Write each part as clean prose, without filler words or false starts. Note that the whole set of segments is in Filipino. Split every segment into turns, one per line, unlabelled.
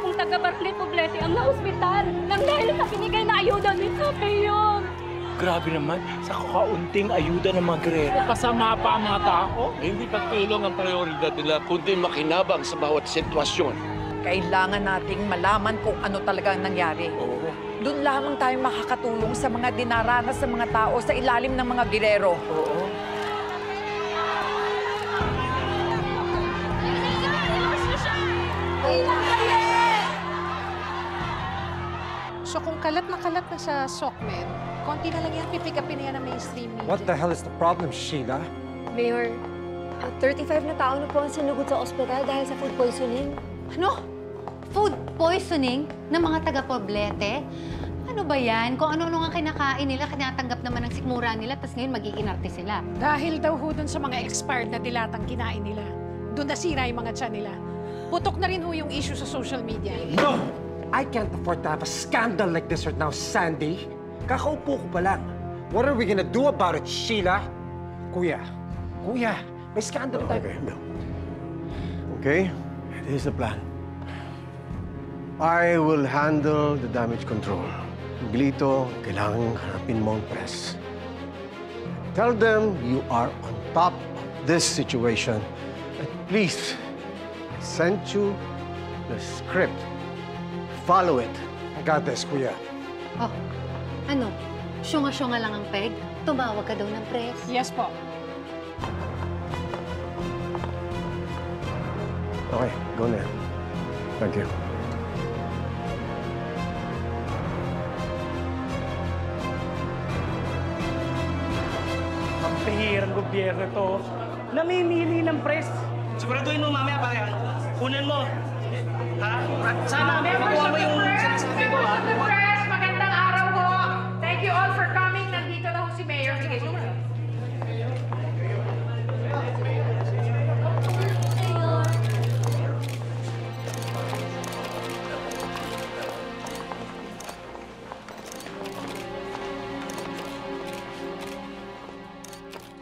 pong taga-Barangay Poblete ang na-hospital nang dahil sa binigay na ayuda ni sa Mayor.
Grabe naman, sa kakaunting ayuda ng mga Guerrero. Kasama pa ang mga tao.
Hindi pagtulong ang prioridad nila, kundi makinabang sa bawat sitwasyon.
Kailangan nating malaman kung ano talaga ang nangyari.
Oo.
Doon lamang tayo makakatulong sa mga dinaranas ng mga tao sa ilalim ng mga Guerrero.
Oo.
So kung kalat na sa SOCMED, konti na lang yan, pipick-upin na yan ng mainstream media.
What the hell is the problem, Sheila?
Mayor, 35 na tao na po ang sinugod sa ospital dahil sa food poisoning.
Ano? Food poisoning ng mga taga-Poblete? Ano ba yan? Kung ano-ano nga kinakain nila, kinatanggap naman ng sikmura nila, tapos ngayon mag-iinarte sila.
Dahil daw ho dun sa mga expired na dilatang kinain nila, doon nasira yung mga tiyan nila. Putok na rin ho yung issue sa social media.
No! I can't afford to have a scandal like this right now, Sandy. Kakaupo ko pa lang. What are we gonna do about it, Sheila? Kuya, may scandal tayo.
Okay, Bill. Okay, here's the plan. I will handle the damage control. Glito, kailangan hanapin mo ang press. Tell them you are on top of this situation. And please, I sent you the script. Follow it.
I got this, Kuya.
Oh, ano? Syunga-syunga lang ang peg? Tumawag ka daw ng press.
Yes po.
Okay, go na. Thank you.
Ang pihirang gobyerno to. Namimili ng press.
Siguraduhin mo mamaya pare ha. Kunin mo. Ha? Sana makuha mo yung sinasabi ko ha.
Press, magandang araw po. Thank you all for coming. Nandito na ho si Mayor.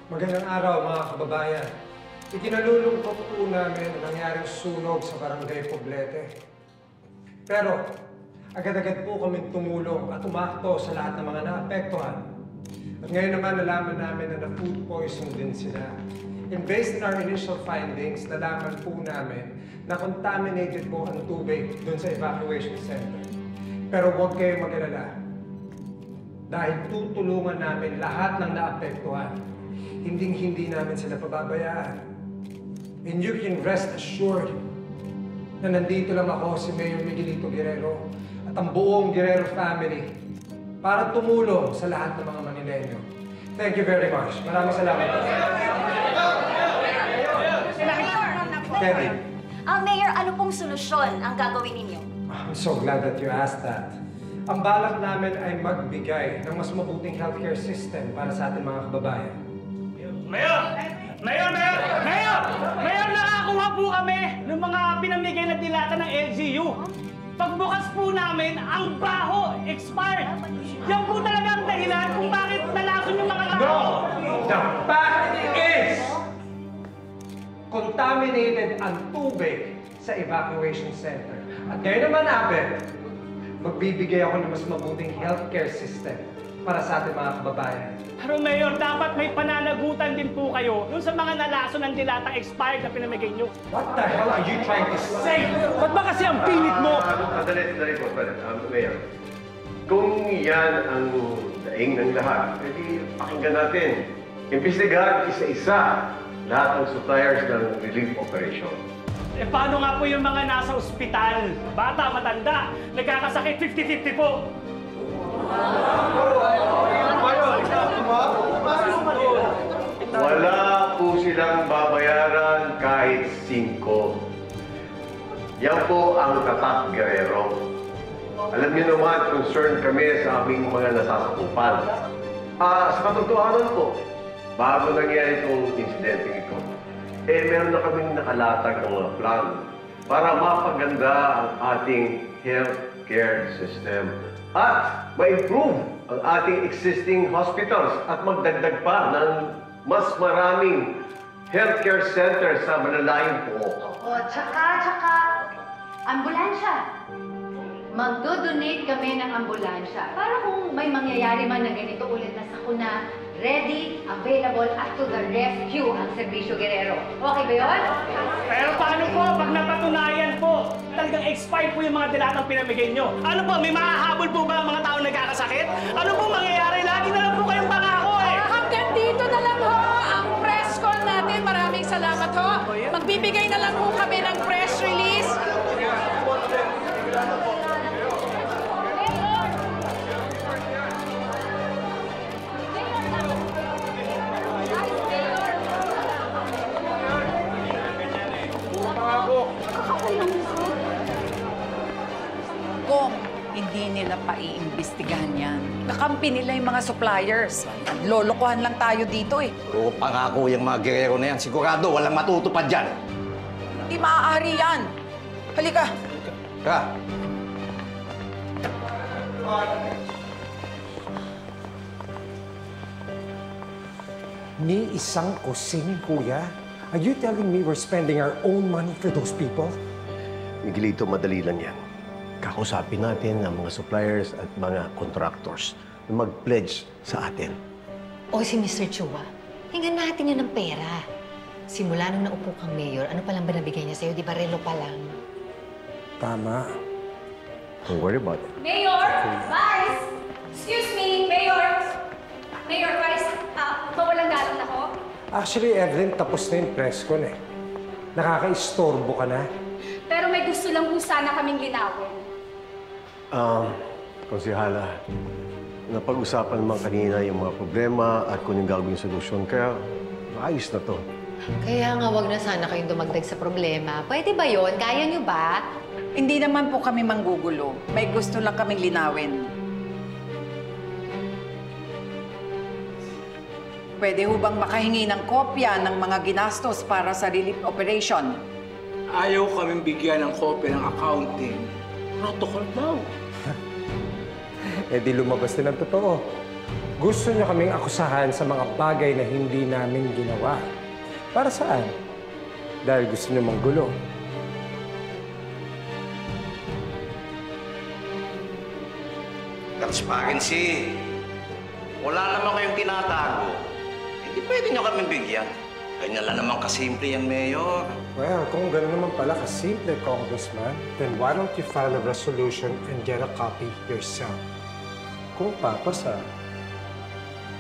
Magandang araw, mga kababayan. Ikinalulungkot po namin ang nangyaring sunog sa Barangay Poblete. Pero, agad-agad po kami tumulong at umakto sa lahat ng mga naapektuhan. At ngayon naman nalaman namin na na-food poison din sila. And based on our initial findings, nalaman po namin na contaminated po ang tubig doon sa evacuation center. Pero huwag kayong mag-alala. Dahil tutulungan namin lahat ng naapektuhan. Hinding-hindi namin sila pababayaan. And you can rest assured na nandito lang ako, si Mayor Miguelito Guerrero, at ang buong Guerrero family para tumulong sa lahat ng mga Manileño. Thank you very much. Maraming salamat. Kenny.
Mayor, ano pong solusyon ang gagawin ninyo?
I'm so glad that you asked that. Ang balak namin ay magbigay ng mas mabuting healthcare system para sa ating mga kababayan.
Mayor! Mayor! Mayor! Mayor! Mayor, nakakuha po kami ng mga pinamigay na dilata ng LGU. Pagbukas po namin, ang baho, expired. Yan po talaga ang dahilan kung bakit nalason yung mga tao.
No! The fact is, contaminated ang tubig sa evacuation center. At ngayon naman, Abel, magbibigay ako ng mas mabuting healthcare system para sa ating mga kababayan.
Pero Mayor, dapat may pananagutan din po kayo dun sa mga nalason ng dilatang expired na pinamigay nyo.
What the hell are you trying to say?
Ba't ba kasi ang pilit mo?
Sandali po, Mayor. Kung yan ang daing ng lahat, pwede pakinggan natin. Imbestigahan isa-isa lahat ng suppliers ng relief operation.
Eh paano nga po yung mga nasa ospital? Bata, matanda, nagkakasakit 50-50 po.
Wala po silang babayaran kahit 5. Yan po ang tatak, Guerrero. Alam niyo naman, concerned kami sa aming mga nasasakupan. Sa katotohanan po, bago nangyari itong insidente ito, meron na kaming nakalatag ng mga plan para mapaganda ang ating healthcare system at ma-improve ang ating existing hospitals at magdagdag pa ng mas maraming healthcare centers sa malalayong po.
Oo, tsaka, Ambulansya! Magdo-donate kami ng ambulansya para kung may mangyayari man na ganito ulit na sakuna, ready, available, at to the rescue ang Serbisyo Guerrero. Okay ba yun?
Pero paano po pag napatunayan po talagang expired po yung mga dilatang pinamigay nyo? Ano po, may mahahabol po ba ang mga taong nagkakasakit? Ano po mangyayari? Lagi na lang po kayong pangako eh!
Hanggang dito na lang ho ang press call natin. Maraming salamat ho. Magbibigay na lang ho kami ng press release.
Kung hindi nila paiimbestigahan yan, kakampi nila yung mga suppliers. Lolokohan lang tayo dito eh.
Oo, pangako yung mga gerero na yan. Sigurado, walang matutupad dyan.
Hindi maaari yan. Halika.
Tara.
Ni isang kusing, kuya? Are you telling me we're spending our own money for those people?
Miguelito, madali lang yan. Kakausapin natin ang mga suppliers at mga contractors na mag-pledge sa atin.
O si Mr. Chua, hingan natin yun ng pera. Simula nung naupo kang mayor, ano palang ba nabigay niya sa'yo? Di ba relo pa lang?
Tama.
Don't worry about it.
Mayor! Vice! Excuse me, Mayor! Mayor, Vice, mawalang galang ako.
Actually, Evelyn, tapos na yung press con eh. Nakaka-istorbo ka na.
Pero may gusto lang po sana kaming linawin.
Konsihala, napag-usapan naman kanina yung mga problema at kung yung gagawin solusyon, kaya ayos na to.
Kaya nga, wag na sana kayong dumagdag sa problema. Pwede ba yon? Kaya nyo ba?
Hindi naman po kami manggugulo. May gusto lang kaming linawin. Pwede ho bang makahingi ng kopya ng mga ginastos para sa relief operation?
Ayaw kaming bigyan ng kopya ng accounting. Protocol daw.
Eh di lumabas din ang totoo. Gusto niya kaming akusahan sa mga bagay na hindi namin ginawa. Para saan? Dahil gusto niya manggulo.
Transparency. Wala naman kayong tinatago. Hindi pwede nyo kami bigyan. Ganyan lang naman kasimple yan, Mayor.
Well, kung gano'n naman pala kasimple, Congressman, then why don't you file a resolution and get a copy yourself? Kung papasa.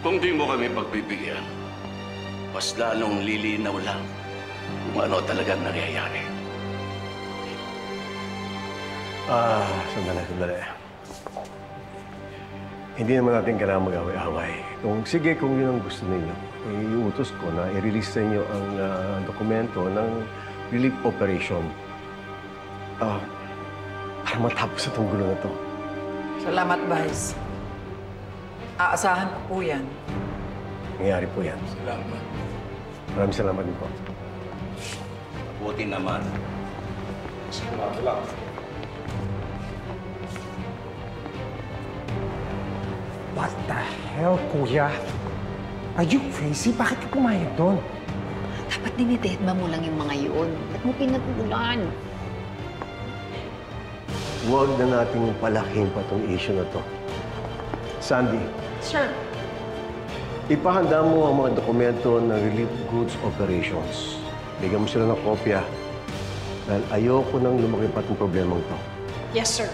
Kung di mo kami pagbibigyan, mas lalong lilinaw lang kung ano talagang nangyayari.
Sandali. Hindi naman natin kailangan mag-away-away. Kung yun ang gusto ninyo, iutos ko na i-release sa inyo ang dokumento ng relief operation. Para matapos itong gulo na to.
Salamat, Vice. Aasahan ko po yan.
Nangyari po yan.
Salamat.
Maraming salamat din po.
Buti naman.
Salamat lang.
What the hell, kuya? Are you crazy? Bakit ka pumayag doon?
Dapat dinidedma mo lang yung mga yun. Ba't mo pinatulan?
Huwag na nating palaking pa itong issue na to. Sandy.
Sir.
Ipahanda mo ang mga dokumento ng relief goods operations. Bigyan mo sila ng kopya. Dahil ayoko nang lumaki pa itong problemang to.
Yes, sir.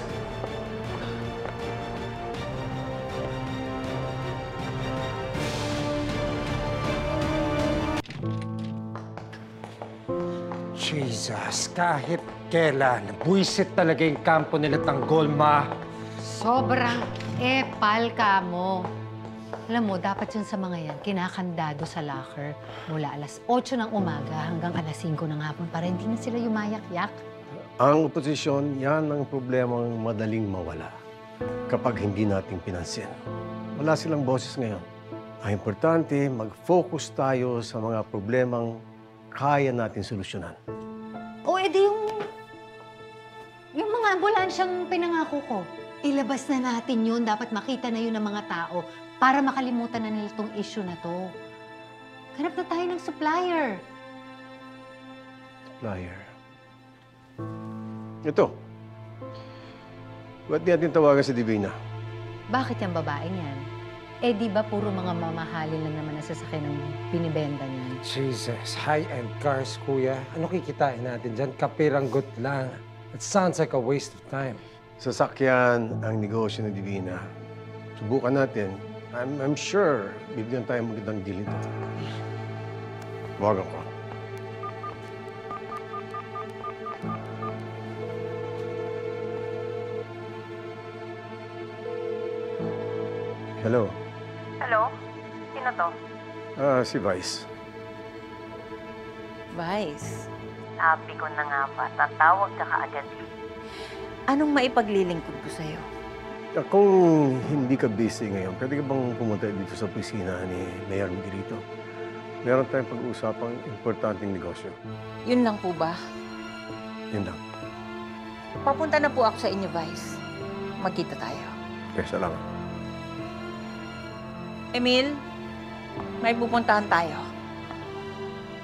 Jesus, kahit kailan, buwisit talaga yung kampo nila Tanggol, ma.
Sobrang epal ka mo. Alam mo, dapat yun sa mga yan, kinakandado sa locker mula alas 8 ng umaga hanggang alas 5 ng hapon para hindi na sila yumayak-yak.
Ang oposisyon, yan ang problemang madaling mawala kapag hindi natin pinansin. Wala silang boses ngayon. Ang importante, mag-focus tayo sa mga problemang kaya natin solusyonan.
O edi yung mga ambulansyang pinangako ko, ilabas na natin yun. Dapat makita na yun ng mga tao para makalimutan na nila tong issue na to. Hanap na tayo ng supplier.
Supplier. Ito. Ba't di natin tawagan si Divina?
Bakit yung babaeng yan? Eh, di ba puro mga mamahalin lang naman na sasakyan ang binibenta niyan?
Jesus, high-end cars, kuya. Ano kikitain natin dyan? Kapiranggot lang. It sounds like a waste of time.
Sasakyan ang negosyo ni Divina. Subukan natin. I'm sure bibigyan tayo magandang deal ito. Tawagan ko. Hello.
Hello? Sino to?
Si Vice.
Vice. Sabi ko na nga ba, tatawag ka kaagad. Anong maipaglilingkod ko sa'yo?
Kung hindi ka busy ngayon, pwede ka bang pumunta dito sa opisina ni Mayor Miguelito? Meron tayong pag-uusapang importanteng negosyo.
Yun lang po ba?
Yun lang.
Papunta na po ako sa inyo, Vice. Magkita tayo.
Okay, salamat.
Emil, may pupuntahan tayo.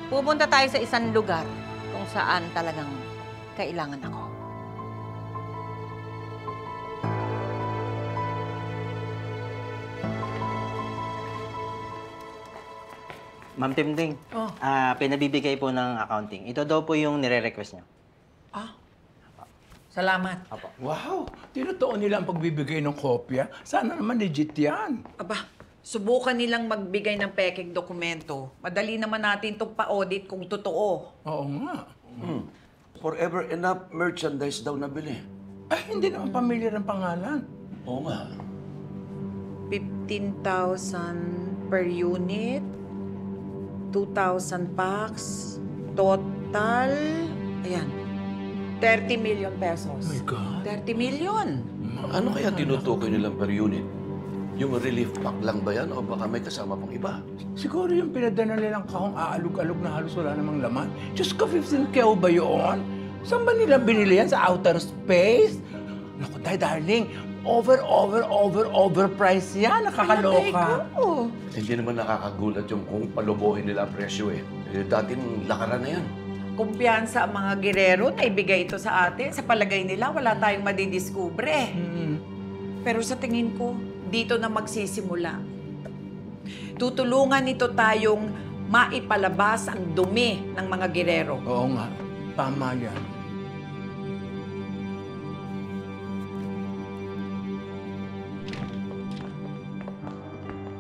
Pupunta tayo sa isang lugar kung saan talagang kailangan ako.
Ma'am Timding, pinabibigay po ng accounting. Ito daw po yung nire-request niyo.
Salamat.
Apo.
Wow! Tinutuon nila ang pagbibigay ng kopya. Sana naman legit yan.
Aba, subukan nilang magbigay ng pekeng dokumento. Madali naman natin itong pa-audit kung totoo.
Oo nga.
Forever enough merchandise daw nabili.
Ay, hindi naman pamilyar ang pangalan.
Oo nga.
15,000 per unit, 2,000 packs, total, ayan, 30 million pesos.
Oh my God.
30 million?
Ano kaya tinutukoy nilang per unit? Yung relief pack lang ba yan o baka may kasama pang iba?
Siguro yung pinadala nilang kahong aalog-alog na halos wala namang laman. Diyos ko, 15 keo ba yun? Saan ba nila binili yan? Sa outer space? Naku tayo, darling. Overprice yan. Nakakaloka.
Hindi naman nakakagulat yung kung palubuhin nila ang presyo eh. Dating lakaran na yan.
Kumpiyansa ang mga girero na ibigay ito sa atin. Sa palagay nila, wala tayong madidiskubre. Pero sa tingin ko, dito na magsisimula. Tutulungan nito tayong maipalabas ang dumi ng mga girero.
Oo nga. Tama yan.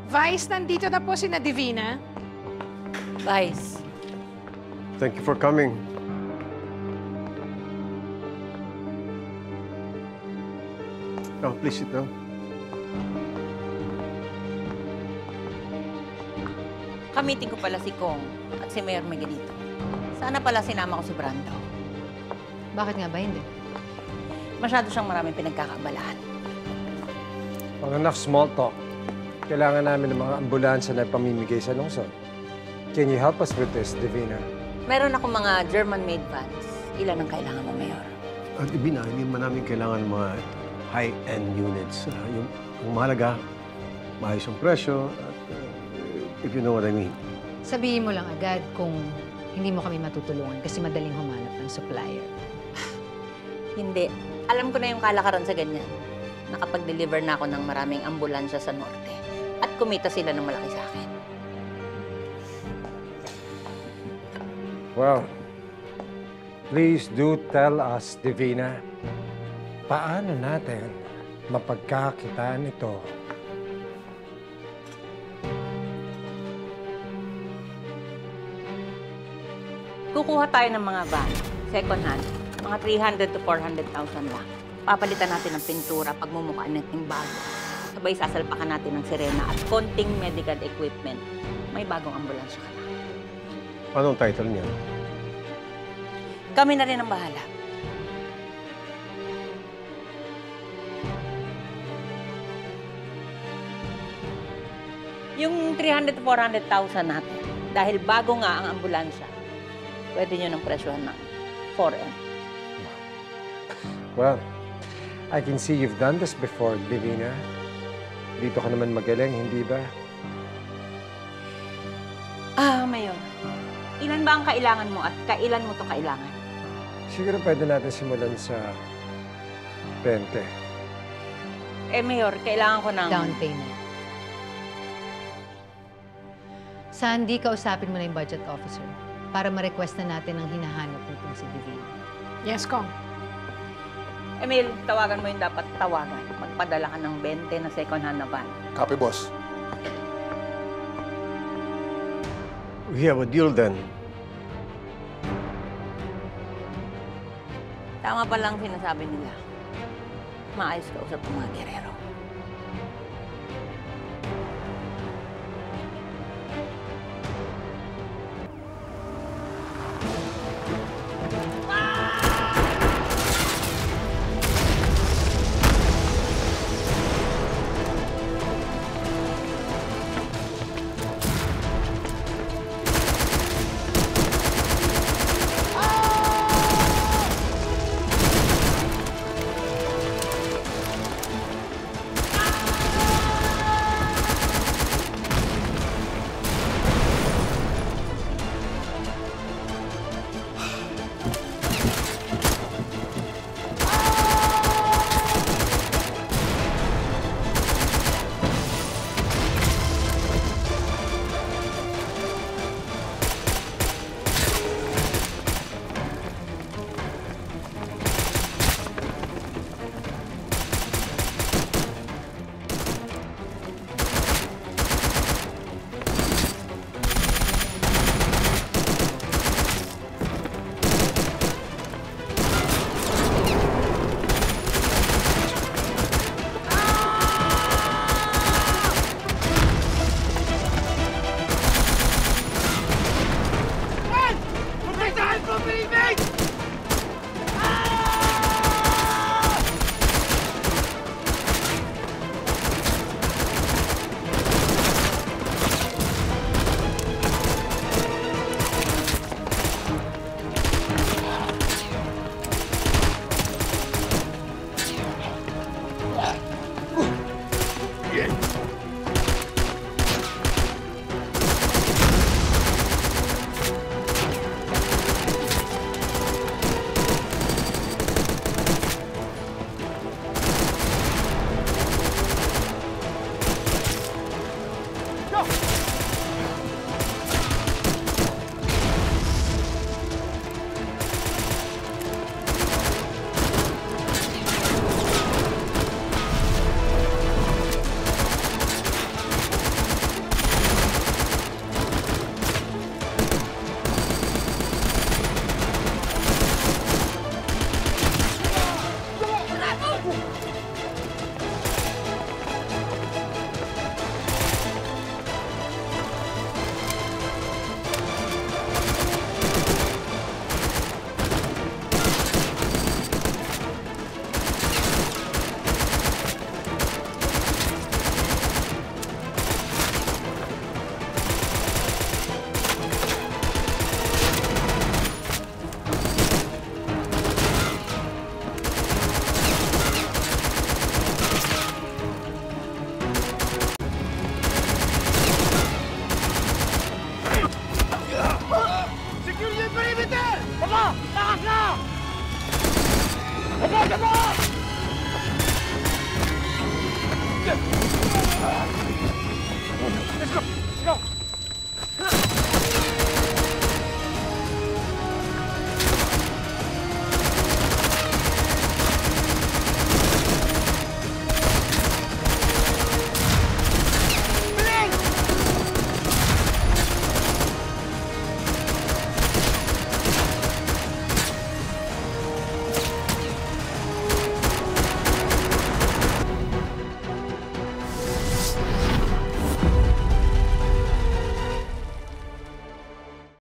Vice, nandito na po si Divina.
Vice.
Thank you for coming. Oh, please sit down.
Kamitin ko pala si Kong at si Mayor Miguelito. Sana pala sinama ko si Brando.
Bakit nga ba hindi?
Masyado siyang maraming pinagkakaabalahan.
Pang enough small talk. Kailangan namin ng mga ambulansya na pamimigay sa lungsod. Can you help us with this, Divina?
Meron akong mga German-made vans. Ilan ang kailangan mo, Mayor?
Divina, hindi man namin kailangan mga high-end units. Yung mahalaga, maayos ang presyo, at if you know what I mean.
Sabihin mo lang agad kung hindi mo kami matutulungan kasi madaling humanap ng supplier.
Hindi. Alam ko na yung kalakaran sa ganyan. Nakapag-deliver na ako ng maraming ambulansya sa norte. At kumita sila ng malaki sa akin.
Well, please do tell us, Divina, paano natin mapagkakitaan ito?
Kukuha tayo ng mga van, second hand, mga 300 to 400,000 lang. Papalitan natin ng pintura, pagmumukha natin bago. Sabay sasalpakan natin ng sirena at konting medical equipment. May bagong ambulansya ka na.
Anong title niya?
Kami na rin ang bahala. Yung 300 to 400,000 natin, dahil bago nga ang ambulansya, pwede nyo ng presyohan ng 4M.
Well, I can see you've done this before, Divina. Dito ka naman magaling, hindi ba?
Mayor, ilan ba ang kailangan mo at kailan mo ito kailangan?
Siguro pwede natin simulan sa 20.
Mayor, kailangan ko ng...
Down payment. Sandy, kausapin mo na yung budget officer para ma-request na natin ang hinahanap nitong si Divine.
Yes, Kong.
Emil, tawagan mo yung dapat tawagan. Magpadala ka ng 20 na second hand na van.
Copy, boss.
We have a deal then.
Tama pa lang sinasabi nila. Maayos ka usap ng mga gerero.